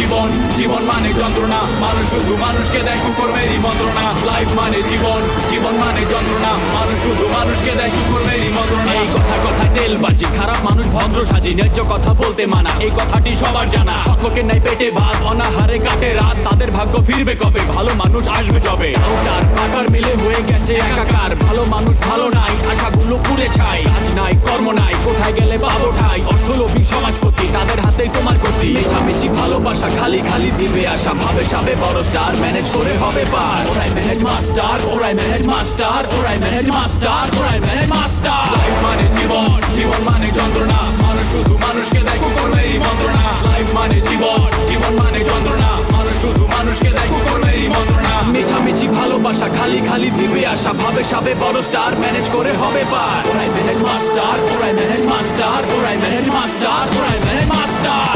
জীবন, জীবন মানে যন্ত্রণা, মানুষ শুধু মানুষকে দেয় কুকর্মেরই মন্ত্রণা। লাইফ মানে জীবন, জীবন মানে যন্ত্রণা, মানুষ শুধু মানুষকে দেয় কুকর্মেরই মন্ত্রণা। এই কথায় তেলবাজি, খারাপ মানুষ ভদ্র সাজি, ন্যায্য কথা বলতে মানা, এই কথাটি সবার জানা। সকলের নাই পেটে ভাত, অনাহারে কাটে রাত, তাদের ভাগ্য ফিরবে কবে, ভালো মানুষ আসবে যবে। ডাউটার পাকার মিলে হয়ে গেছে একাকার, ভালো মানুষ ভালো নাই, আশাগুলো পুড়ে ছাই। কাজ নাই, কর্ম নাই, কোথায় গেলে পাবো ঠাই, অর্থলোভী সমাজপতি, তাদের হাতেই তোমার গতি। মেশামেশি ভালোবাসা, খালি খালি দিবে আশা, ভাবে সাবে বড় স্টার, ম্যানেজ করে হবে পার। ওরাই ম্যানেজ মাস্টার, ওরাই ম্যানেজ মাস্টার, ওরাই ম্যানেজ মাস্টার, ওরাই ম্যানেজ মাস্টার। লাইফ মানে জীবন, জীবন মানে যন্ত্রণা, মানুষ শুধু মানুষকে দেয় কুকর্মেরই মন্ত্রণা। লাইফ মানে জীবন, জীবন মানে যন্ত্রণা, মানুষ শুধু মানুষকে দেয় কুকর্মেরই মন্ত্রণা। মেশামেশি ভালোবাসা, খালি খালি দিবে আশা, ভাবে সাবে বড় স্টার, ম্যানেজ করে হবে পার। ওরাই ম্যানেজ মাস্টার, ওরাই ম্যানেজ মাস্টার, ওরাই ম্যানেজ মাস্টার, ওরাই ম্যানেজ মাস্টার।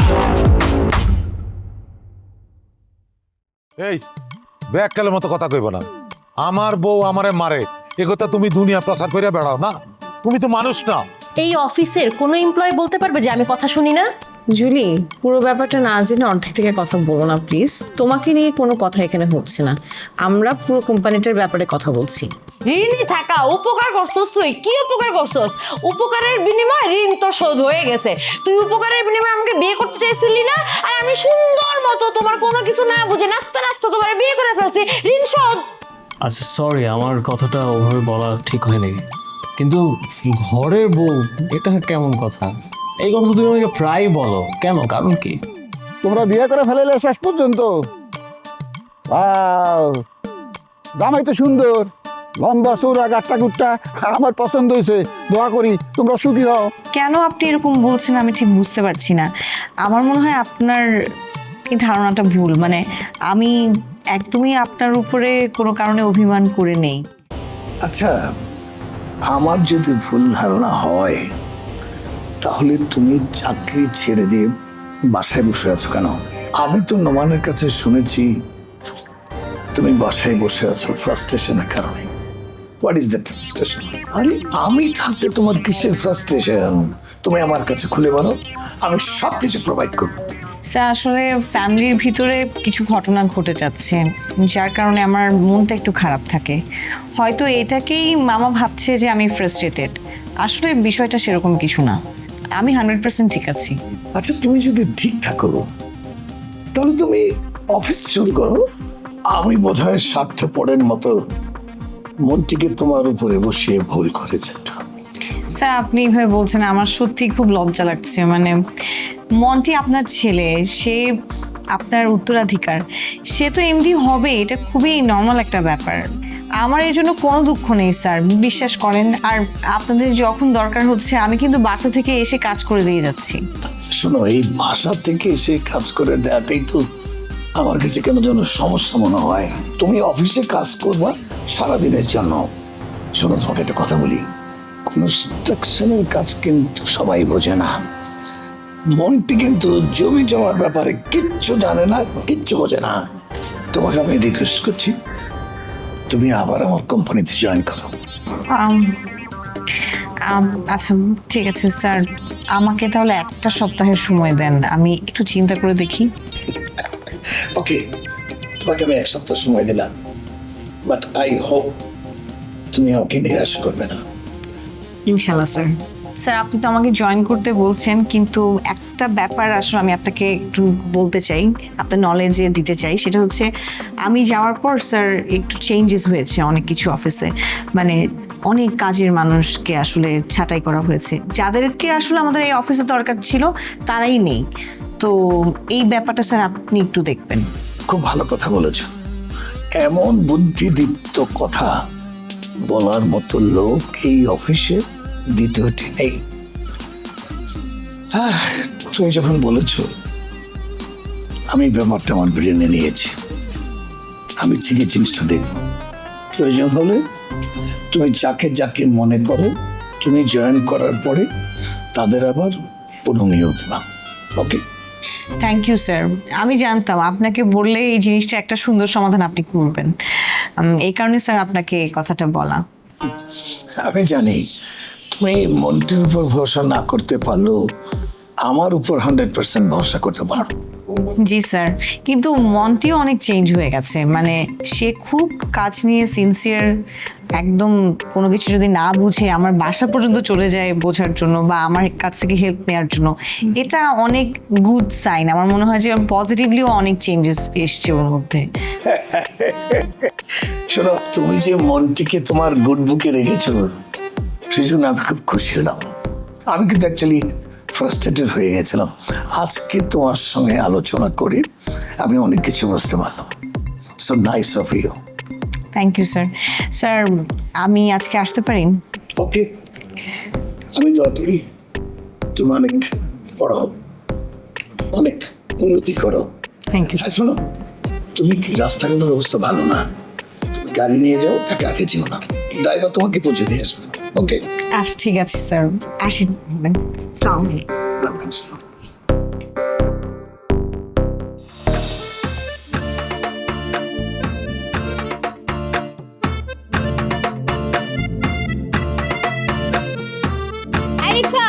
এই ব্যাককালের মতো কথা কইব না। আমার বউ আমারে মারে, এ কথা তুমি দুনিয়া প্রচার করে বেড়াও না। তুমি তো মানুষ না। এই অফিসের কোনো এমপ্লয়ি বলতে পারবে যে আমি কথা শুনি না? জুলি, পুরো ব্যাপারটা না জেনে অর্ধেক থেকে কথা বলো না প্লিজ। তোমাকে নিয়ে কোনো কথা এখানে হচ্ছে না, আমরা পুরো কোম্পানিটার ব্যাপারে কথা বলছি। ঋণই থাকা উপকার করছস, তুই কি উপকার করছস? উপকারের বিনিময়ে ঋণ তো শোধ হয়ে গেছে। তুই উপকারের বিনিময়ে আমাকে বিয়ে করতে চাইছিলি না, আর আমি সুন্দর মতো তোমার কোনো কিছু না বুঝে নাচতে নাচতে তোমার বিয়ে করে ফেলছি, ঋণ শোধ। আচ্ছা সরি, আমার কথাটা ওভাবে বলা ঠিক হয়নি, কিন্তু ঘরের বউ এটা কেমন কথা? এই কথা তুমি আমাকে প্রায় বলো, কেন, কারণ কি? তোমরা বিয়ে করে ফেলাইলে শেষ পর্যন্ত? জামাই তো সুন্দর, লম্বা চৌড়া গাট্টা গুট্টা, আমার পছন্দ হয়েছে। দোয়া করি তোমরা সুখী হও। কেন আপনি এরকম বলছেন আমি ঠিক বুঝতে পারছি না। আমার মনে হয় আপনার এই ধারণাটা ভুল। মানে আমি একদমই আপনার উপরে কোনো কারণে অভিমান করে নেই। আচ্ছা, আমার যদি ভুল ধারণা হয় তাহলে তুমি চাকরি ছেড়ে দিয়ে বাসায় বসে আছো কেন? আমি তো নোমানের কাছে শুনেছি তুমি বাসায় বসে আছো ফ্রাস্ট্রেশনের কারণে। What is that frustration? আরে আমি থাকতে তোমার কিসের ফ্রাস্ট্রেশন? তুমি আমার কাছে খুলে বলো, আমি সব কিছু প্রোভাইড করবো। স্যার আসলে ফ্যামিলির ভিতরে কিছু ঘটনা ঘটে যাচ্ছে, যার কারণে আমার মনটা একটু খারাপ থাকে। হয়তো এটাকেই মামা ভাবছে যে আমি ফ্রাস্ট্রেটেড। আসলে বিষয়টা সেরকম কিছু না, আমি 100% ঠিক আছি। আচ্ছা, তুমি যদি ঠিক থাকো তাহলে তুমি অফিস শুরু করো। আমি বোধহয় স্বার্থপরের মতো মনটিকে তোমার উপরে বসিয়ে ভুল করেছে। স্যার আপনি এইভাবে বলছেন, আমার সত্যি খুব লজ্জা লাগছে। মানে মন্টি আপনার ছেলে, সে আপনার উত্তরাধিকার, সে তো এমডি হবে, এটা খুবই নর্মাল একটা ব্যাপার। আমার এই জন্য কোনো দুঃখ নেই স্যার, বিশ্বাস করেন। আর আপনাদের যখন দরকার হচ্ছে আমি কিন্তু বাসা থেকে এসে কাজ করে দিয়ে যাচ্ছি। শোনো, এই বাসা থেকে এসে কাজ করে দেওয়াটাই তো আমার কাছে কেন যেন সমস্যা মনে হয়। তুমি অফিসে কাজ করবা সারাদিনের জন্য। শোনো, তোমাকে একটা কথা বলি, কনস্ট্রাকশনের কাজ কিন্তু সবাই বোঝে না। মনটি কিন্তু জমি জমার ব্যাপারে কিচ্ছু জানে না, কিচ্ছু বোঝে না। তোমাকে আমি রিকোয়েস্ট করছি, তুমি আবার আমার কোম্পানিতে জয়েন করো। আচ্ছা ঠিক আছে স্যার, আমাকে তাহলে একটা সপ্তাহের সময় দেন, আমি একটু চিন্তা করে দেখি। ওকে, তোমাকে আমি এক সপ্তাহ সময় দিলাম, বাট আই হোপ তুমি আমাকে নিরাশ করবে না। ইনশাল্লাহ স্যার। স্যার আপনি তো আমাকে জয়েন করতে বলছেন, কিন্তু একটা ব্যাপার আসলে আমি আপনাকে একটু বলতে চাই, আপনার নলেজে দিতে চাই। সেটা হচ্ছে আমি যাওয়ার পর স্যার একটু চেঞ্জেস হয়েছে অনেক কিছু অফিসে। মানে অনেক কাজের মানুষকে আসলে ছাঁটাই করা হয়েছে, যাদেরকে আসলে আমাদের এই অফিসে দরকার ছিল তারাই নেই। তো এই ব্যাপারটা স্যার আপনি একটু দেখবেন। খুব ভালো কথা বলেছ। এমন বুদ্ধিদীপ্ত কথা বলার মতো লোক এই অফিসে দ্বিতীয়টি নেই। তুমি যখন বলেছ, আমি ব্যাপারটা আমার ব্রেনে নিয়েছি। আমি ঠিকই জিনিসটা দেখব। প্রয়োজন হলে তুমি যাকে যাকে মনে করো তুমি জয়েন করার পরে তাদের আবার পুনঃনিয়োগ দিলাম। ওকে, থ্যাংক ইউ স্যার। আমি জানতাম আপনাকে বললে এই জিনিসটা একটা সুন্দর সমাধান আপনি করবেন, এই কারণে স্যার আপনাকে এই কথাটা বলা। আমি জানি তুমি মনটির উপর ভরসা না করতে পারলেও আমার উপর 100% ভরসা করতে পারো। জি স্যার, কিন্তু মনটিও অনেক চেঞ্জ হয়ে গেছে। মানে সে খুব কাজ নিয়ে সিনসিয়ার, একদম কোনো কিছু যদি না বুঝে আমার বাসা পর্যন্ত চলে যায় বোঝার জন্য বা আমার কাছ থেকে হেল্প নেওয়ার জন্য। এটা অনেক গুড সাইন। আমার মনে হয় যে পজিটিভলিও অনেক চেঞ্জেস এসছে ওর মধ্যে। শোনো, তুমি যে মনটিকে তোমার গুড বুকে রেখেছো সেই জন্য আমি খুব খুশি হলাম। আমি কিন্তু অ্যাকচুয়ালি ফ্রাস্ট্রেটেড হয়ে গেছিলাম। আজকে তোমার সঙ্গে আলোচনা করে আমি অনেক কিছু বুঝতে পারলাম। So nice of you. Thank you sir. Sir আমি আজকে আসতে পারি? ওকে, আমি দোয়া করি তুমি অনেক বড় হও, অনেক উন্নতি করো। Thank you. আর শোনো, তুমি কি রাস্তাঘাটের অবস্থা ভালো না, তুমি গাড়ি নিয়ে যাও, তাকে আগে যেও না, ড্রাইভার তোমাকে পৌঁছে দিয়ে আসবে। ওকে, আচ্ছা ঠিক আছে স্যার, আসি। আসসালামু আলাইকুম। Welcome sir. এই রিকশা,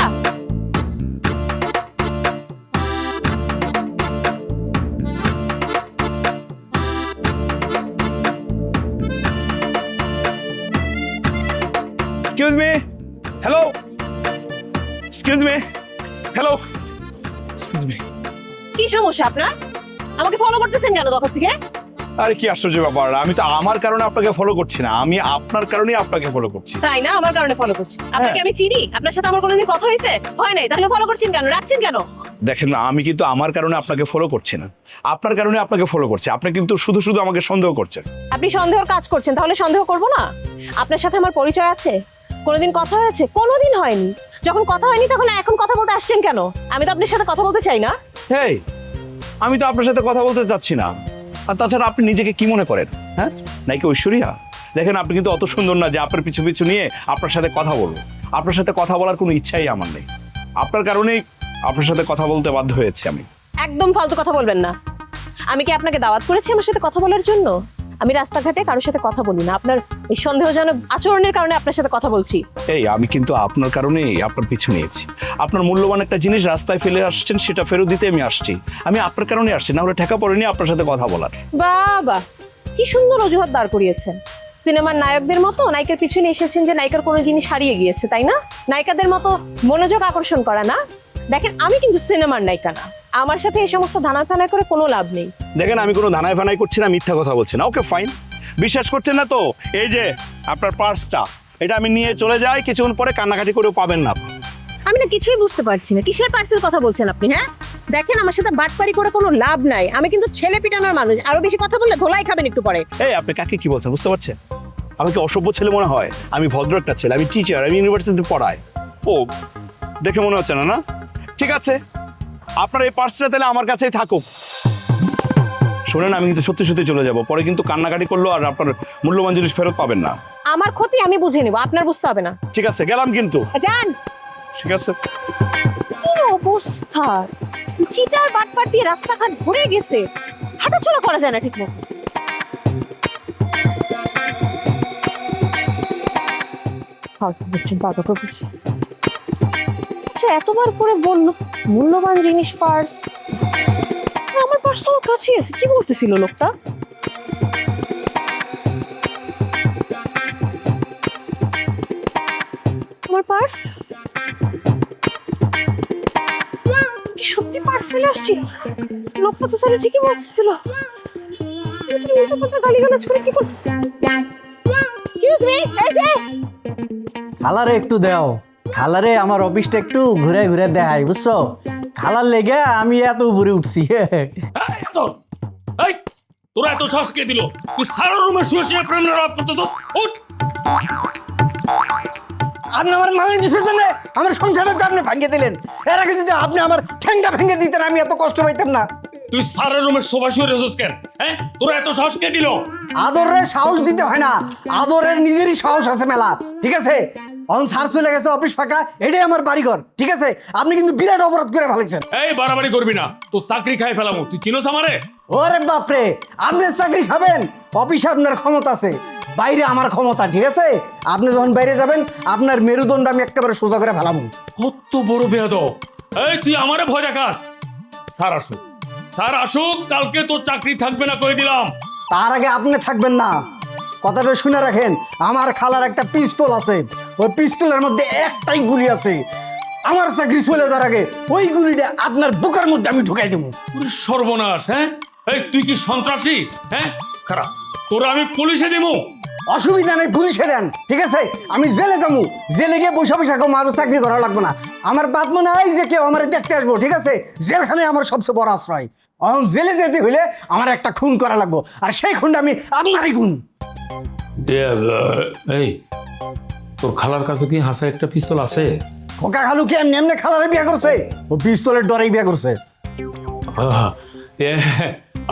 excuse me, hello, excuse me, hello, excuse me. কি সমস্যা আপনার? আমাকে ফলো করতেছেন কেন তখন থেকে? আরে কি আশ্চর্য ব্যাপার, আমি তো আমার কারণে আপনাকে ফলো করছি না, আমি আপনার কারণেই আপনাকে ফলো করছি। তাই না? আমার কারণে ফলো করছি? আপনাকে আমি চিনি? আপনার সাথে আমার কোনোদিন কথা হয়েছে? হয় নাই, তাহলে ফলো করছেন কেন, রাখছেন কেন? দেখেন না, আমি কিন্তু আমার কারণে আপনাকে ফলো করছি না, আপনার কারণে আপনাকে ফলো করছি। আপনি কিন্তু শুধু শুধু আমাকে সন্দেহ করছেন। আপনি সন্দেহের কাজ করছেন, তাহলে সন্দেহ করব না? আপনার সাথে আমার পরিচয় আছে? কোনোদিন কথা হয়েছে? কোনোদিন হয়নি। যখন কথা হয়নি তখন এখন কথা বলতে আসছেন কেন? আমি তো আপনার সাথে কথা বলতে চাই না। হেই, আমি তো আপনার সাথে কথা বলতে চাচ্ছি না। আর তাছাড়া আপনি নিজেকে কি মনে করেন, হ্যাঁ, নাকি ঐশ্বরিয়া? দেখেন, আপনি কিন্তু অত সুন্দর না যে আপনার পিছু পিছু নিয়ে আপনার সাথে কথা বলবো। আপনার সাথে কথা বলার কোনো ইচ্ছাই আমার নেই। আপনার কারণেই আপনার সাথে কথা বলতে বাধ্য হয়েছি আমি। একদম ফালতু কথা বলবেন না। আমি কি আপনাকে দাওয়াত করেছি আমার সাথে কথা বলার জন্য? আমি রাস্তাঘাটে কারোর সাথে কথা বলি না। আপনার এই সন্দেহজনক আচরণের কারণে আপনার সাথে কথা বলছি। এই আমি কিন্তু আপনার কারণেই আপনার পিছু নিয়েছি। আপনার মূল্যবান একটা জিনিস রাস্তায় ফেলে আসছেন, সেটা ফেরত দিতে আমি আসছি। আমি আপনার কারণে আসছি, না হলে ঠেকা পড়েনি আপনার সাথে কথা বলার। বাবা, কি সুন্দর অজুহাত দাঁড় করিয়েছেন। সিনেমার নায়কদের মতো নায়িকার পিছনে এসেছেন যে নায়িকার কোনো জিনিস হারিয়ে গিয়েছে, তাই না? নায়িকাদের মতো মনোযোগ আকর্ষণ করা না? দেখেন, আমি কিন্তু সিনেমার নায়িকা না। আমার সাথে এই সমস্ত ধানা ফানা করে কোনো লাভ নেই। দেখেন, আমি কোনো ধানায় ফানাই করছি না, মিথ্যা কথা বলছি না। ওকে ফাইন, বিশ্বাস করছেন না তো এই যে আপনার পার্সটা, এটা আমি নিয়ে চলে যাই, কিছুক্ষণ পরে কান্নাকাটি করেও পাবেন না। আমি না কিছুই বুঝতে পারছি না, কিসের পার্সেল কথা বলছেন আপনি? হ্যাঁ দেখেন, আমার সাথে বাটপারি করে কোনো লাভ নাই। আমি কিন্তু ছেলে পিটানোর মানুষ, আরো বেশি কথা বললে ধোলাই খাবেন একটু পরে। এই আপনি কাকে কি বলছেন বুঝতে পারছেন? আমাকে অসভ্য ছেলে মনে হয়? আমি ভদ্র একটা ছেলে, আমি টিচার, আমি ইউনিভার্সিটিতে পড়াই। ও, দেখে মনে হচ্ছে না, না? ঠিক আছে, আপনার এই পার্সটা তাহলে আমার কাছেই থাকুক। শোনেন, আমি কিন্তু সত্যি সত্যি চলে যাব, পরে কিন্তু কান্নাকাটি করলো আর আপনার মূল্যবান জিনিস ফেরত পাবেন না। আমার ক্ষতি আমি বুঝে নিব, আপনার বুঝতে হবে না। ঠিক আছে, গেলাম কিন্তু। যান। ঠিক আছে। কি অবস্থা, চিটার বাটপার দিয়ে রাস্তাঘাট ভরে গেছে, হাঁটাচলা করা যায় না ঠিক মতো। আচ্ছা, এতবার করে বললো মূল্যবান জিনিস পার্স, আমার পার্স তো ওর কাছে আছে। কি বলতেছিল লোকটা? আমার পার্স কি সত্যি পার্সেল আসছে? লোকটা তো তাহলে ঠিকই বলতেছিল। গালিগালাজ করে কি করব? এক্সকিউজ মি, এই যে খালারে একটু দাও, খালারে আমার অফিসটা একটু ঘুরে ঘুরে দেখাই, বুঝছো? খালার লেগে আমি এত উপরে উঠছি। এই, তোরা এত শ্বাস কে দিল? তুই সারা রুমে শুয়ে শুয়ে প্রেমের আলাপ করতেছস? উঠ! আপনি আমার মালিক দিচ্ছেন জন্য আমার সংসারটা আপনি ভাঙিয়ে দিলেন। এর আগে যদি আপনি আমার ঠ্যাংটা ভেঙে দিতেন আমি এত কষ্ট পাইতাম না। তুই সারা রুমের শোভা শুয়ে রেছস কেন? হ্যাঁ, তোরা এত শ্বাস কে দিল? আদরের সাহস দিতে হয় না, আদরের নিজেরই সাহস আছে মেলা, ঠিক আছে? অন স্যার চলে গেছে, অফিস ফাঁকা, এটাই আমার বাড়িঘর, ঠিক আছে? আপনি কিন্তু বিরাট অপরাধ করে ফেলেছেন। এই বাড়াবাড়ি করবি না, তোর চাকরি খাই ফেলামু। তুই চিনোস আমারে? ওরে বাপরে, আপনি চাকরি খাবেন? অফিসে আপনার ক্ষমতা আছে, বাইরে আমার ক্ষমতা, ঠিক আছে? আপনি যখন বাইরে যাবেন আপনার মেরুদণ্ড আমি একেবারে সোজা করে ফেলাম। কত বড় বেয়াদব! এই, তুই আমারে ভয় দেখাস? স্যার আসুক, স্যার আসুক, কালকে তোর চাকরি থাকবে না কই দিলাম। তার আগে আপনি থাকবেন না, কথাটা শুনে রাখেন। আমার খালার একটা পিস্তল আছে, ওই পিস্তলের মধ্যে একটাই গুলি আছে। আমার চাকরি চলে যাওয়ার আগে ওই গুলিটা আপনার বুকের মধ্যে আমি ঢুকাই দেবো। ওরে সর্বনাশ! হ্যাঁ, এই তুই কি সন্ত্রাসী? হ্যাঁ, খারাপ, তোরা আমি পুলিশে দিবো। অসুবিধা নেই, পুলিশে দেন, ঠিক আছে? আমি জেলে যাবো, জেলে গিয়ে বৈশা বৈশা আমার চাকরি করা লাগবে না। আমার বাপ মনে হয় যে কেউ আমার দেখতে আসবো, ঠিক আছে? জেলখানে আমার সবচেয়ে বড় আশ্রয়। এখন জেলে যেতে হইলে আমার একটা খুন করা লাগবো, আর সেই খুনটা আমি আপনারই খুন। এই তোর খালার কাছে কি হাসা একটা পিস্তল আছে? খোকা খালু কি এমনি এমনি খালারে বিয়ে করছে? ও পিস্তলের ডরেই বিয়ে করছে।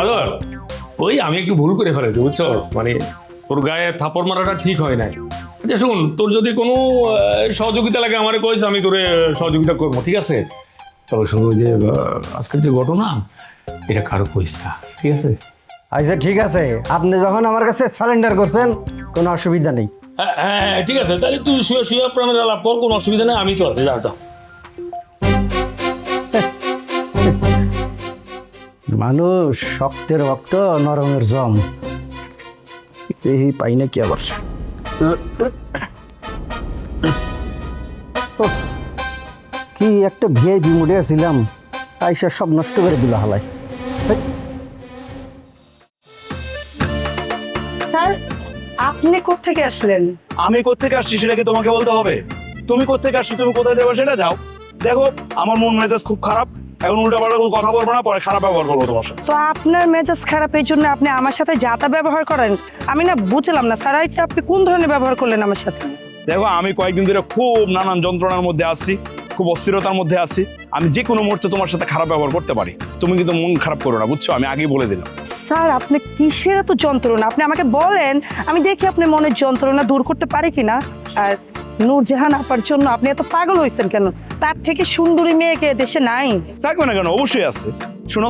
আদর, ওই আমি একটু ভুল করে ফেলেছি, বুঝছস? মানে তোর গায়ে থাপড় মারাটা ঠিক হয় নাই। আচ্ছা শুন, তোর যদি কোনো সহযোগিতা লাগে আমারে কইস, আমি তোরে সহযোগিতা করবো, ঠিক আছে? তবে শুনো যে আজকের যে ঘটনা, এটা কারো কইস না, ঠিক আছে? আচ্ছা ঠিক আছে, আপনি যখন আমার কাছে সারেন্ডার করছেন কোনো অসুবিধা নেই। হ্যাঁ ঠিক আছে, তাহলে তুই শুয়ে শুয়ে প্রাণের আলাপ কর, কোনো অসুবিধা নেই, আমি চল যা। মানুষ শক্তের রক্ত, নরমের জম, এই পাই না কি আবার। কি একটা ভিআইপি মোডে ছিলাম, আইসা সব নষ্ট করে দিল হালাই। স্যার, আপনি কোত্থেকে আসলেন? আমি কোত্থেকে আসছি সেটা কি তোমাকে বলতে হবে? তুমি কোত্থেকে আসছো, তুমি কোথায় যাবে সেটা যাও। দেখো আমার মন মেজাজ খুব খারাপ, এখন উল্টা পাল্টা কোনো কথা বলবো না, পরে খারাপ ব্যবহার করবো তোমার সাথে। তো আপনার মেজাজ খারাপ এই জন্য আপনি আমার সাথে যাতা ব্যবহার করেন? আমি না বুঝলাম না স্যার, এটা আপনি কোন ধরনের ব্যবহার করলেন আমার সাথে? দেখো আমি কয়েকদিন ধরে খুব নানান যন্ত্রণার মধ্যে আছি, খুব অস্থিরতার মধ্যে আছি। আমি যে কোনো মুহূর্তে তোমার সাথে খারাপ ব্যবহার করতে পারি, তুমি কিন্তু মন খারাপ করো না, বুঝছো? আমি আগেই বলে দিলাম। স্যার, আপনি কিসের এত যন্ত্রণা? আপনি আমাকে বলেন, আমি দেখি আপনি মনের যন্ত্রণা দূর করতে পারি কিনা। আর নূরজাহান আপার জন্য আপনি এত পাগল হয়েছেন কেন? তার থেকে সুন্দরী মেয়েকে দেশে নাই? থাকবে না কেন, অবশ্যই আছে। শুনো,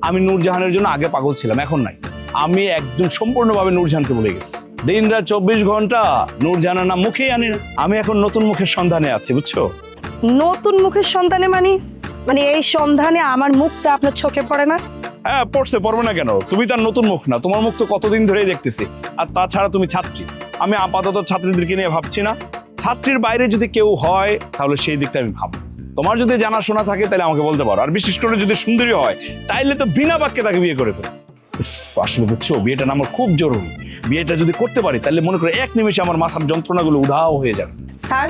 আমি নূরজাহানের জন্য আগে পাগল ছিলাম, এখন নাই। আমি একদম সম্পূর্ণভাবে নূরজাহানকে ভুলে গেছি। দিন রাত 24 ঘন্টা নূরজাহানের নাম মুখেই আনি না। আমি এখন নতুন মুখের সন্ধানে আছি, বুঝছো? নতুন মুখের সন্ধানে মানে এই সন্ধানে আমার মুখটা আপনার চোখে পড়ে না? হ্যাঁ পড়বে না কেন? তুমি তার নতুন মুখ না, তোমার মুখ তো কতদিন ধরেই দেখতেছি। আর তাছাড়া তুমি ছাত্রী, আমি আপাতত ছাত্রীদেরকে নিয়ে ভাবছি না। ছাত্রীর বাইরে যদি কেউ হয় তাহলে সেই দিকটা আমি ভাবো। তোমার যদি জানাশোনা থাকে তাহলে আমাকে বলতে পারো, আর বিশেষ করে যদি সুন্দরী হয় তাইলে তো বিনা বাক্যে তাকে বিয়ে করে ফেলো। আসলে বুঝছো, বিয়েটা না আমার খুব জরুরি। বিয়েটা যদি করতে পারি তাহলে মনে করো এক নিমেষে আমার মাথার যন্ত্রণাগুলো উধাও হয়ে যাবে। স্যার,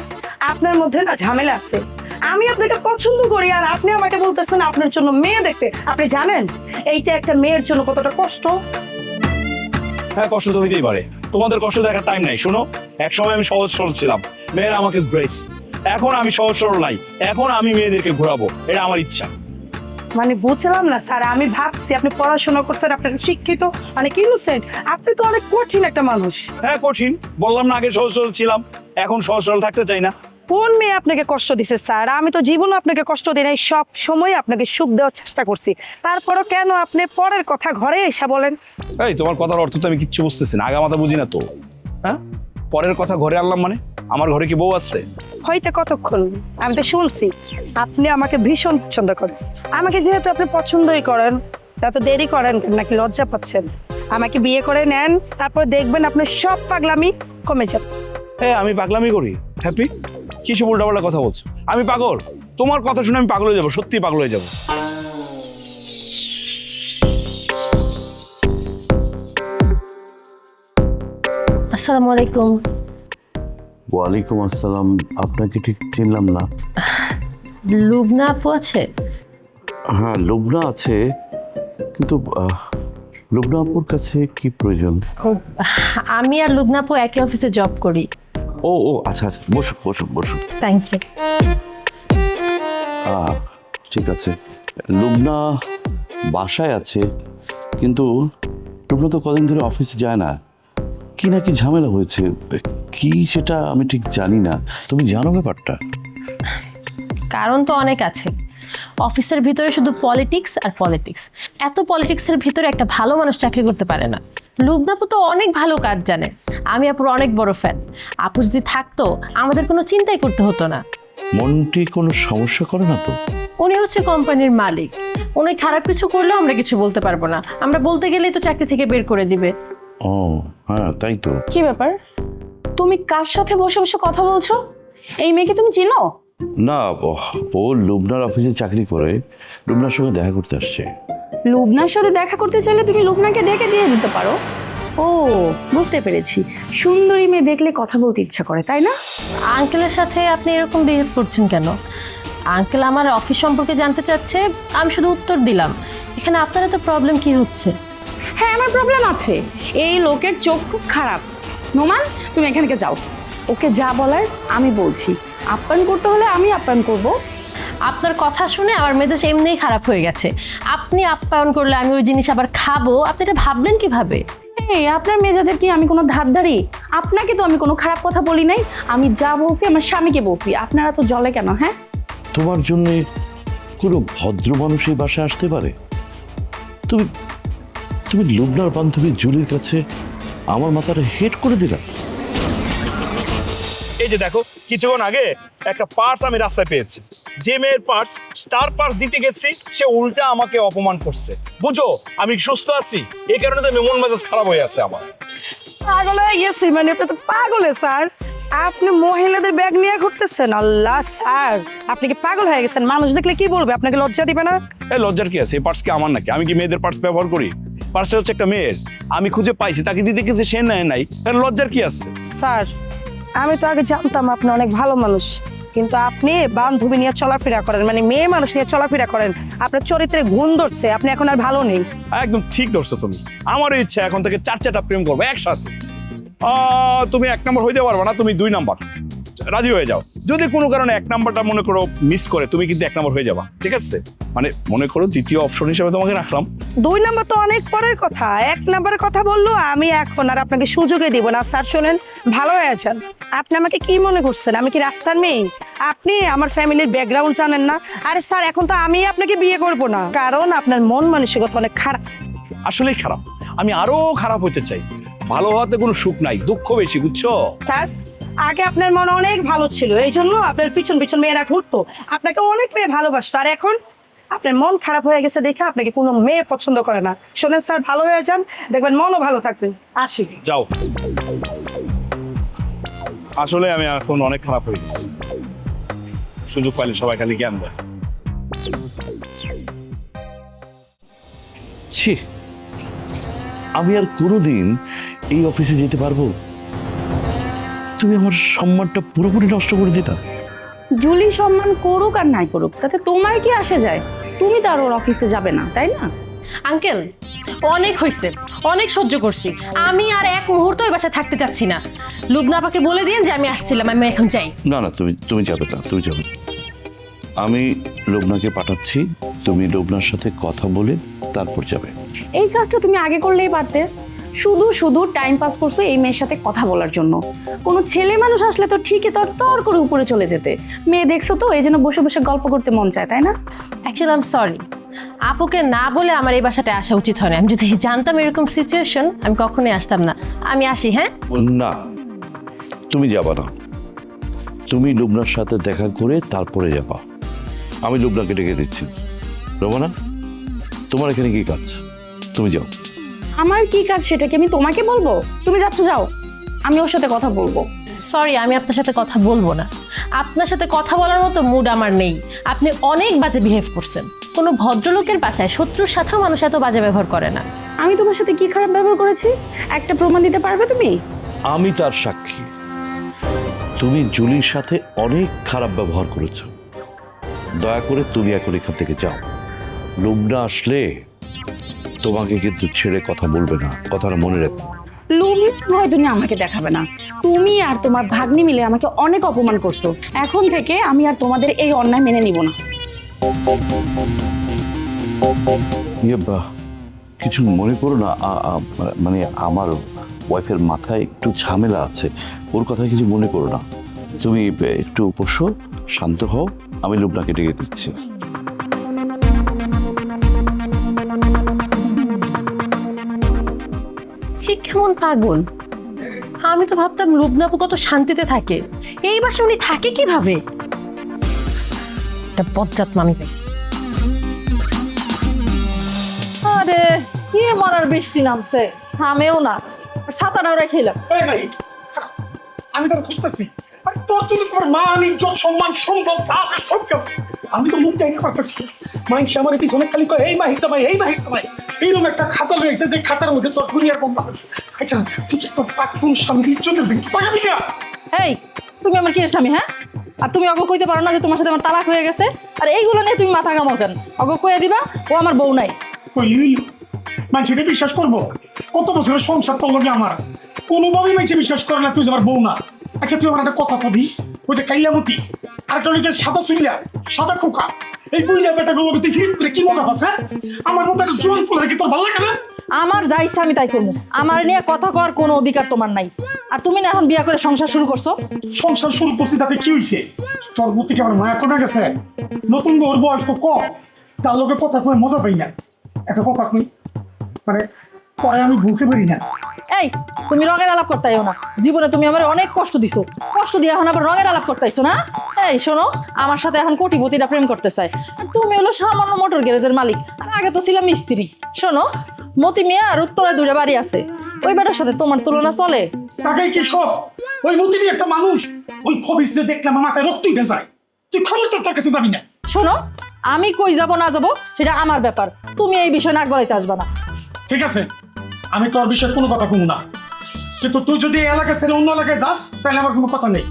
আপনার মধ্যে না ঝামেলা আছে। আমি আপনাকে পছন্দ করি আর আপনি আমাকে বলতেছেন আপনার জন্য মেয়ে দেখতে। আপনি জানেন এইটা একটা মেয়ের জন্য কতটা কষ্ট? হ্যাঁ, কষ্ট তো হইতেই পারে, তোমাদের কষ্ট দেখার টাইম নাই। শোনো, এক সময় আমি সহজ সরল ছিলাম, মেয়েরা আমাকে ঘুরাইছে। এখন আমি সহজ সরল নাই, এখন আমি মেয়েদেরকে ঘুরাবো, এটা আমার ইচ্ছা। মানে বুঝলাম না স্যার, আমি ভাবছি আপনি পড়াশোনা করছেন, আপনার শিক্ষিত, মানে কি বুঝছেন? আপনি তো অনেক কঠিন একটা মানুষ। হ্যাঁ কঠিন, বললাম না আগে সহজ সরল ছিলাম, এখন সহজ সরল থাকতে চাই না। কোন মেয়ে আপনাকে কষ্ট দিছে স্যার? আমি তো জীবনে আপনাকে কষ্ট দিই নাই, সব সময় আপনাকে সুখ দেওয়ার চেষ্টা করছি। তারপরও কেন আপনি পরের কথা ঘরে এসে বলেন? এই তোমার কথার অর্থ তো আমি কিচ্ছু বুঝতেছি না, আগামাথা বুঝি না তো। হ্যাঁ, পরের কথা ঘরে আনলাম মানে? আমার ঘরে কি বউ আছে? হইতে কতক্ষণ? আমি তো শুনছি আপনি আমাকে ভীষণ পছন্দ করেন। আমাকে যেহেতু আপনি পছন্দই করেন, এত দেরি করেন কেন? নাকি লজ্জা পাচ্ছেন? আমাকে বিয়ে করে নেন, তারপর দেখবেন আপনার সব পাগলামি কমে যাবে। হ্যাঁ আমি পাগলামি করি? হ্যাপি কিছু উল্টাপাল্টা কথা বলছো? আমি পাগল? তোমার কথা শুনে আমি পাগল হয়ে যাবো, সত্যি পাগল হয়ে যাবো। আসসালামু আলাইকুম। ওয়ালাইকুম আসসালাম। আপনাকে ঠিক চিনলাম না। লুবনা আপু আছে? হ্যাঁ লুবনা আছে, কিন্তু লুবনা আপুর কাছে কি প্রয়োজন? আমি আর লুবনা আপু একই অফিসে জব করি। ও ও আচ্ছা আচ্ছা, বসুন বসুন বসুন। Thank you. ঠিক আছে, লুবনা বাসায় আছে, কিন্তু লুবনা তো কদিন ধরে অফিসে যায় না। কি না কি ঝামেলা হয়েছে, কি সেটা আমি ঠিক জানি না। তুমি জানো ব্যাপারটা? কারণ তো অনেক আছে। অফিসের ভিতরে শুধু পলিটিক্স আর পলিটিক্স। এত পলিটিক্সের ভিতরে একটা ভালো মানুষ চাকরি করতে পারে না। লুবনা আপু তো অনেক ভালো কাজ জানে। আমি আপুর অনেক বড় ফ্যান। আপু যদি থাকতো আমাদের কোনো চিন্তাই করতে হতো না। মন্টি কোনো সমস্যা করে না তো? উনি হচ্ছে কোম্পানির মালিক, উনি খারাপ কিছু করলেও আমরা কিছু বলতে পারবো না, আমরা বলতে গেলেই তো চাকরি থেকে বের করে দিবে। ও হ্যাঁ, তাই তো। কি ব্যাপার, তুমি কার সাথে বসে বসে কথা বলছো? এই মেয়েকে তুমি চিনো? না, ও লুবনার অফিসে চাকরি করে, লুবনার সঙ্গে দেখা করতে আসছে। লুবনার সাথে দেখা করতে চাইলে তুমি লুবনাকে ডেকে দিয়ে দিতে পারো। ও বুঝতে পেরেছি, সুন্দরী মেয়ে দেখলে কথা বলতে ইচ্ছা করে, তাই না? আঙ্কেলের সাথে আপনি এরকম বিহেভ করছেন কেন? আঙ্কেল আমার অফিস সম্পর্কে জানতে চাচ্ছে, আমি শুধু উত্তর দিলাম। এখানে আপনার তো প্রবলেম কি হচ্ছে? হ্যাঁ, আমার প্রবলেম আছে। এই লোকের চোখ খুব খারাপ। নোমান, তুমি এখান থেকে যাও, ওকে যা বলার আমি বলছি। আপ্যায়ন করতে হলে আমি আপ্যায়ন করব। আপনার কথা শুনে আমার মেজাজ এমনিই খারাপ হয়ে গেছে। আপনি আপ্যায়ন করলে আমি ওই জিনিস আবার খাবো, আপনি এটা ভাবলেন কিভাবে? এই আপনার মেজাজের কি আমি কোনো ধারধারি? আপনাকে তো আমি কোনো খারাপ কথা বলি নাই, আমি যা বলছি আমার স্বামীকে বলছি। আপনারা তো জলে কেন? হ্যাঁ, তোমার জন্য কোনো ভদ্র মানুষ এই বাসায় আসতে পারে? তুমি তুমি লুবনার বান্ধবী জুলির কাছে আমার মাথাটা হেড করে দিলা। এই যে দেখো, কিছুক্ষণ আগে একটা পার্স আমি রাস্তায় পেয়েছি। যে মেয়ের পার্স, স্টার পার্স দিতে গেছি, সে উল্টা আমাকে অপমান করছে। বুঝো আমি সুস্থ আছি, এই কারণে তো মন মেজাজ খারাপ হয়ে আছে আমার। পাগল হয়ে গেছি মানে? আপনি তো পাগলে স্যার, আপনি মহিলাদের ব্যাগ নিয়ে ঘুরতেছেন। আল্লাহ স্যার, আপনি কি পাগল হয়ে গেছেন? মানুষ দেখলে কি বলবে? আপনাকে লজ্জা দিবে না? এই লজ্জার কি আছে? এই পার্স কি আমার নাকি? আমি কি মেয়েদের পার্স ব্যবহার করি? পার্সটা হচ্ছে একটা মেয়ের, আমি খুঁজে পাইছি, তাকে দিতে গেছি, সে নেয় নাই, এর লজ্জার কি আছে? স্যার, আমি তো আগে জানতাম আপনি অনেক ভালো মানুষ, কিন্তু আপনি বান্ধবী নিয়ে চলাফেরা করেন, মানে মেয়ে মানুষ নিয়ে চলাফেরা করেন। আপনার চরিত্রে গুণ ধরছে, আপনি এখন আর ভালো নেই। একদম ঠিক ধরছো তুমি। আমারও ইচ্ছা এখন থেকে 4-4টা প্রেম করবো একসাথে। তুমি 1 নম্বর হইতে পারবে না, তুমি 2 নম্বর। রাজি হয়ে যাও। যদি কোনো কারণে 1 নম্বরটা মনে করো মিস করে, তুমি কিন্তু 1 নম্বর হয়ে যাবা, ঠিক আছে? মানে মনে করো দ্বিতীয় অপশন হিসেবে তোমাকে রাখলাম। 2 নম্বর তো অনেক পরের কথা, 1 নম্বরের কথা বললো। আমি এখন আর আপনাকে সুযোগে দিব না। স্যার শোনেন, ভালো হয়ে আছেন। আপনি আমাকে কি মনে করছেন? আমি কি রাস্তার মেয়ে? আপনি আমার ফ্যামিলির ব্যাকগ্রাউন্ড জানেন না? আরে স্যার, এখন তো আমি আপনাকে বিয়ে করব না, কারণ আপনার মন মানসিকতা অনেক খারাপ। আসলেই খারাপ, আমি আরো খারাপ হতে চাই। ভালো হওয়াতে কোনো সুখ নাই, দুঃখ বেশি, বুঝছো? স্যার, আগে আপনার মন অনেক ভালো ছিল, এই জন্য আপনার পিছন পিছন মেয়েরা ঘুরতো, আপনাকে অনেক মেয়ে ভালোবাসতো। আর এখন আপনার মন খারাপ হয়ে গেছে দেখে আপনাকে কোনো মেয়ে পছন্দ করে না। শোনেন স্যার, ভালো হয়ে যান, দেখবেন মনও ভালো থাকবে। আসি। যাও। আসলে আমি এখন অনেক খারাপ হয়ে গেছি, সুযোগ পাইলে সবাই খালি জ্ঞান দেয়। ছি, আমি আর কোনোদিন এই অফিসে যেতে পারবো? তুমি আমার সম্মানটা পুরোপুরি নষ্ট করে দিলা। জুলি সম্মান করুক আর নাই করুক, তাতে তোমার কি আসে যায়? তুমি তো আর ওর অফিসে যাবে না, তাই না? আঙ্কেল, অনেক হয়েছে, অনেক সহ্য করছি। আমি আর এক মুহূর্ত ওই বাসায় থাকতে চাচ্ছি না। লুবনা আপাকে বলে দিন যে আমি আসছিলাম, আমি এখন চাই। না না, তুমি যাবে না, তুমি যাবে না। আমি লুবনাকে পাঠাচ্ছি, তুমি লুবনার সাথে কথা বলে তারপর যাবে। এই কাজটা তুমি আগে করলেই পারতে। শুধু শুধু টাইম পাস করছো এই মেয়ের সাথে কথা বলার জন্য। কোনো ছেলে মানুষ আসলে তো ঠিকই তর করে উপরে চলে যেতে। মেয়ে দেখছো তো, এই জন্য বসে বসে গল্প করতে মন চায়, তাই না? অ্যাকচুয়ালি আই এম সরি, আপুকে না বলে আমার এই বাসাটায় আসা উচিত হয় না। আমি যদি জানতাম এরকম সিচুয়েশন, আমি কখনোই আসতাম না। আমি আসি। হ্যাঁ না, তুমি যাবা না, তুমি লুবনার সাথে দেখা করে তারপরে যাবা। আমি লুবনাকে ডেকে দিচ্ছি। রোমানা, তোমার এখানে কি কাজ? তুমি যাও। আমার কি কাজ সেটা কি আমি তোমাকে বলবো? তুমি যাচ্ছ, যাও, আমি ওর সাথে কথা বলবো। সরি, আমি আপনার সাথে কথা বলবো না। আপনার সাথে কথা বলার মতো মুড আমার নেই। আপনি অনেক বাজে বিহেভ করছেন। কোনো ভদ্রলোকের বাসায় শত্রুর সাথেও মানুষ এত বাজে ব্যবহার করে না। আমি তোমার সাথে কি খারাপ ব্যবহার করেছি একটা প্রমাণ দিতে পারবে তুমি? আমি তার সাক্ষী। তুমি জুলির সাথে অনেক খারাপ ব্যবহার করেছো। দয়া করে তুমি এখন এখান থেকে যাও। লুবনা আসলে তোমাকে কিন্তু ছেড়ে কথা বলবে না, কথাটা মনে রেখো। লুবনা ভয় তুমি আমাকে দেখাবে না। তুমি আর তোমার ভাগ্নি মিলে আমাকে অনেক অপমান করছো। এখন থেকে আমি আর তোমাদের এই অন্যায় মেনে নিব না। কিছু মনে করো না, মানে আমার ওয়াইফের মাথায় একটু ঝামেলা আছে, ওর কথা কিছু মনে করো না। তুমি একটু বসো, শান্ত হও, আমি লুবনাকে ডেকে দিচ্ছি। কেমন পাগল! আমি তো ভাবতাম লুবনা আপু কত শান্তিতে থাকে। এই বাসায় উনি থাকে কিভাবে? একটা বজ্জাত মামি পাইছি। আরে কি মরার বৃষ্টি নামছে, থামেও না, আর ছাতাটাও রেখেলাম। এই ভাই আমি তো খুঁজতেছি, আর তোর জন্য তোমার মান ইজ্জত সম্মান সম্ভব যা আছে সব কেমন, আমি তো মুখ দেখতে পারতেছি। মাইনসে আমার পিছনে খালি কয় এই মাহির জামাই, এই মাহির জামাই। এইরকম একটা খাতা রয়েছে যে খাতার মধ্যে তোর দুনিয়ার কম্পা। আচ্ছা তুই কি তোর প্রাক্তন স্বামীর ইজ্জতের দিন টাকা দিবি না? এই তুমি আমার কি স্বামী, হ্যাঁ? আর তুমি অগো কইতে পারো না যে তোমার সাথে আমার তালাক হয়ে গেছে? আর এইগুলো নিয়ে তুমি মাথা কামাও কেন? অগো কইয়া দিবা ও আমার বউ নাই। কইলি মানুষকে বিশ্বাস করবো? কত বছরের সংসার তোর লগে আমার, কোনোভাবেই মানুষ বিশ্বাস করে না তুই যে আমার বউ না। আচ্ছা তুই আমার একটা কথা কবি, ওই যে কাইলামতি আর একটা হচ্ছে সাদা চুইলা সাদা খোকা, এই বুইলা বেটাগুলোকে তুই ফিরে করে কি মজা পাস? হ্যাঁ আমার মতো একটা জোয়ান পোলা কি তোর ভালো লাগে না? আমার যা ইচ্ছা আমি তাই করবো, আমার নিয়ে কথা কর কোনো অধিকার তোমার নাই। আর তুমি না এখন বিয়ে করে সংসার শুরু করছো? সংসার শুরু করছি তাতে কি হয়েছে? তোর বুদ্ধি কি আমার মায়া কমে গেছে? নতুন বউর বয়স তো কম, তার লোকের কথা কয়ে মজা পাই না। একটা কথা কই, মানে পরে আমি ভুলতে পারি না। এই তুমি রঙের আলাপ করতেইও না, জীবনে তুমি আমার অনেক কষ্ট দিছো, কষ্ট দিয়ে এখন আবার রঙের আলাপ করতেইছো না? এই শোনো, আমার সাথে এখন কোটিপতিটা প্রেম করতে চায়, আর তুমি হলো সামান্য মোটর গ্যারেজের মালিক, আর আগে তো ছিলাম মিস্ত্রি। শোনো, মতি মিয়া আর উত্তরায় 2টা বাড়ি আছে, ওই বেটার সাথে তোমার তুলনা চলে? তাকেই কি সব ওই মতিনি একটা মানুষ, ওই খবিস যে দেখলাম আমার মাথায় রক্ত উঠে যায়। তুই খবরদার তার কাছে যাবি না। শোনো, আমি কই যাব না যাব সেটা আমার ব্যাপার, তুমি এই বিষয়ে নাক গলাইতে আসবা না। ঠিক আছে, আমি তোর বিষয়ে কোনো কথা কমু না, কিন্তু তুই যদি এই এলাকা ছেড়ে অন্য এলাকায় যাস তাহলে আমার কোনো কথা নেই।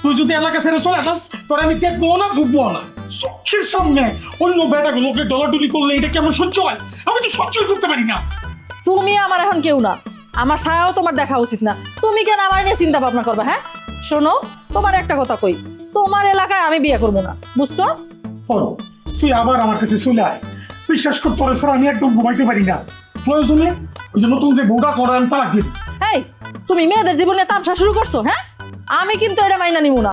তুই যদি এলাকা ছেড়ে চলে যাস তোর আমি দেখবো না ঢুকবো না। চোখের সামনে অন্য বেটাগুলোকে ডলাডুলি করলে এটা কেমন সহ্য হয়? আমি তো সহ্য করতে পারি না। তুমি আমার এখন কেউ না, আমার ছায়াও তোমার দেখা উচিত না। তুমি কেন আমার নিয়ে চিন্তা ভাবনা করবা? হ্যাঁ শোনো, তোমার একটা কথা কই, তোমার এলাকায় আমি বিয়ে করবো না, বুঝছো? তুই আবার আমার কাছে চলে আয়, বিশ্বাস কর তোর ছাড়া আমি একদম ঘুমাইতে পারি না। প্রয়োজনে ওই যে নতুন যে বউটা করে আমি তালাক দিই। এই তুমি মেয়েদের জীবনে তামসা শুরু করছো, হ্যাঁ? আমি কিন্তু এটা মাইনা নিব না।